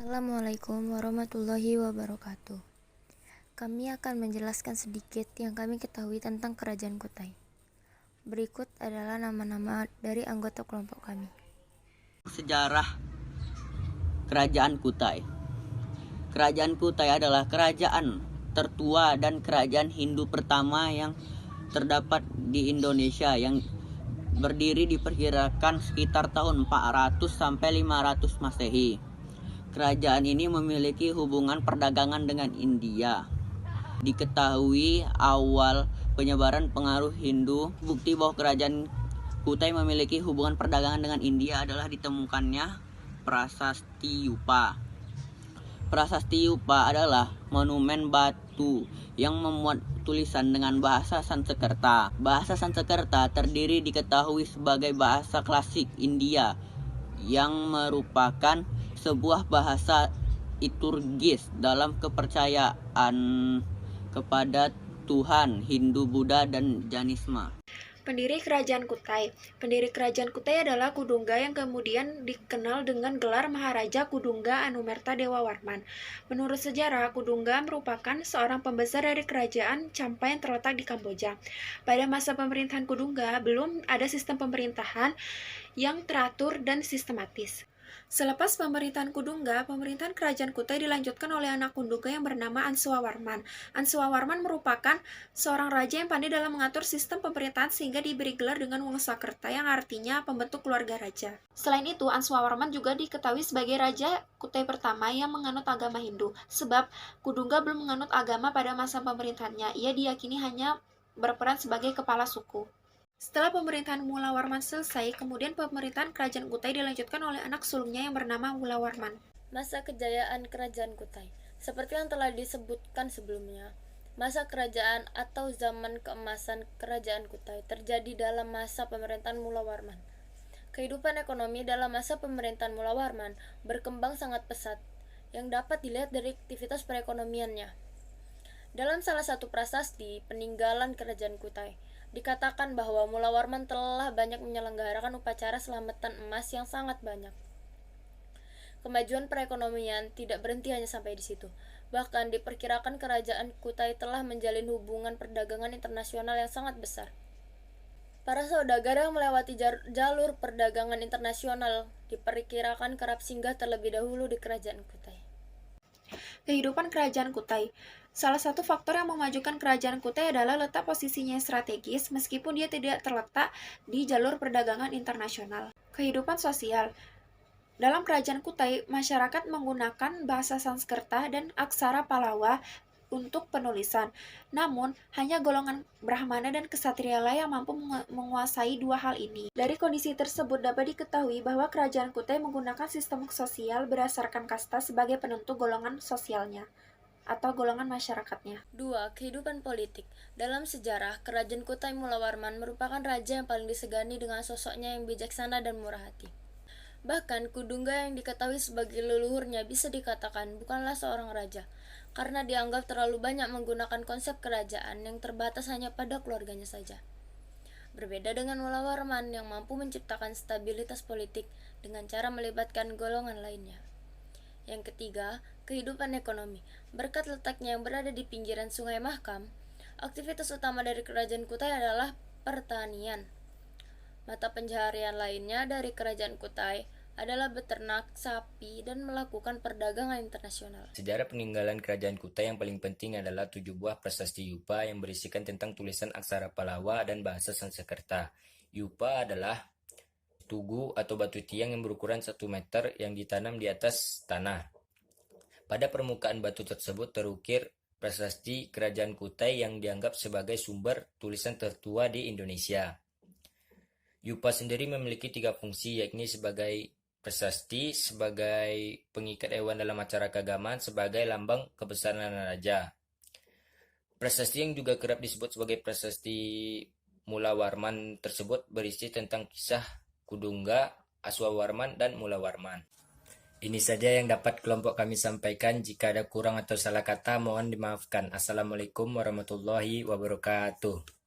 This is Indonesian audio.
Assalamualaikum warahmatullahi wabarakatuh. Kami akan menjelaskan sedikit yang kami ketahui tentang Kerajaan Kutai. Berikut adalah nama-nama dari anggota kelompok kami. Sejarah Kerajaan Kutai. Kerajaan Kutai adalah kerajaan tertua dan kerajaan Hindu pertama yang terdapat di Indonesia, yang berdiri diperkirakan sekitar tahun 400 sampai 500 Masehi. Kerajaan ini memiliki hubungan perdagangan dengan India. Diketahui awal penyebaran pengaruh Hindu. Bukti bahwa kerajaan Kutai memiliki hubungan perdagangan dengan India adalah ditemukannya Prasasti Yupa. Prasasti Yupa adalah monumen batu yang memuat tulisan dengan bahasa Sanskerta. Bahasa Sanskerta terdiri diketahui sebagai bahasa klasik India yang merupakan sebuah bahasa liturgis dalam kepercayaan kepada Tuhan Hindu, Buddha, dan Jainisme. Pendiri Kerajaan Kutai. Pendiri Kerajaan Kutai adalah Kudungga yang kemudian dikenal dengan gelar Maharaja Kudungga Anumerta Dewa Warman. Menurut sejarah, Kudungga merupakan seorang pembesar dari Kerajaan Champa yang terletak di Kamboja. Pada masa pemerintahan Kudungga, belum ada sistem pemerintahan yang teratur dan sistematis. Selepas pemerintahan Kudungga, pemerintahan Kerajaan Kutai dilanjutkan oleh anak Kudungga yang bernama Ansuawarman. Ansuawarman merupakan seorang raja yang pandai dalam mengatur sistem pemerintahan sehingga diberi gelar dengan Wangsakerta yang artinya pembentuk keluarga raja. Selain itu, Ansuawarman juga diketahui sebagai raja Kutai pertama yang menganut agama Hindu, sebab Kudungga belum menganut agama pada masa pemerintahannya. Ia diyakini hanya berperan sebagai kepala suku. Setelah pemerintahan Mulawarman selesai, kemudian pemerintahan Kerajaan Kutai dilanjutkan oleh anak sulungnya yang bernama Mulawarman. Masa kejayaan Kerajaan Kutai. Seperti yang telah disebutkan sebelumnya, masa kerajaan atau zaman keemasan Kerajaan Kutai terjadi dalam masa pemerintahan Mulawarman. Kehidupan ekonomi dalam masa pemerintahan Mulawarman berkembang sangat pesat, yang dapat dilihat dari aktivitas perekonomiannya. Dalam salah satu prasasti peninggalan Kerajaan Kutai, dikatakan bahwa Mulawarman telah banyak menyelenggarakan upacara selamatan emas yang sangat banyak. Kemajuan perekonomian tidak berhenti hanya sampai di situ. Bahkan diperkirakan Kerajaan Kutai telah menjalin hubungan perdagangan internasional yang sangat besar. Para saudagar yang melewati jalur perdagangan internasional diperkirakan kerap singgah terlebih dahulu di Kerajaan Kutai. Kehidupan Kerajaan Kutai. Salah satu faktor yang memajukan Kerajaan Kutai adalah letak posisinya yang strategis meskipun dia tidak terletak di jalur perdagangan internasional. Kehidupan sosial. Dalam Kerajaan Kutai, masyarakat menggunakan bahasa Sanskerta dan aksara Palawa untuk penulisan. Namun, hanya golongan Brahmana dan Kshatriyalah yang mampu menguasai dua hal ini. Dari kondisi tersebut dapat diketahui bahwa Kerajaan Kutai menggunakan sistem sosial berdasarkan kasta sebagai penentu golongan sosialnya atau golongan masyarakatnya. 2. Kehidupan politik. Dalam sejarah, Kerajaan Kutai Mulawarman merupakan raja yang paling disegani dengan sosoknya yang bijaksana dan murah hati. Bahkan Kudungga yang diketahui sebagai leluhurnya bisa dikatakan bukanlah seorang raja, karena dianggap terlalu banyak menggunakan konsep kerajaan yang terbatas hanya pada keluarganya saja. Berbeda dengan Mulawarman yang mampu menciptakan stabilitas politik dengan cara melibatkan golongan lainnya. Yang ketiga, kehidupan ekonomi. Berkat letaknya yang berada di pinggiran Sungai Mahakam, aktivitas utama dari Kerajaan Kutai adalah pertanian. Mata pencaharian lainnya dari Kerajaan Kutai adalah beternak sapi dan melakukan perdagangan internasional. Sejarah peninggalan Kerajaan Kutai yang paling penting adalah 7 buah prasasti Yupa yang berisikan tentang tulisan aksara Palawa dan bahasa Sanskerta. Yupa adalah tugu atau batu tiang yang berukuran 1 meter yang ditanam di atas tanah. Pada permukaan batu tersebut terukir prasasti Kerajaan Kutai yang dianggap sebagai sumber tulisan tertua di Indonesia. Yupa sendiri memiliki 3 fungsi, yakni sebagai prasasti, sebagai pengikat hewan dalam acara keagamaan, sebagai lambang kebesaran raja. Prasasti yang juga kerap disebut sebagai prasasti Mulawarman tersebut berisi tentang kisah Kudungga, Aswawarman, dan Mulawarman. Ini saja yang dapat kelompok kami sampaikan. Jika ada kurang atau salah kata, mohon dimaafkan. Assalamualaikum warahmatullahi wabarakatuh.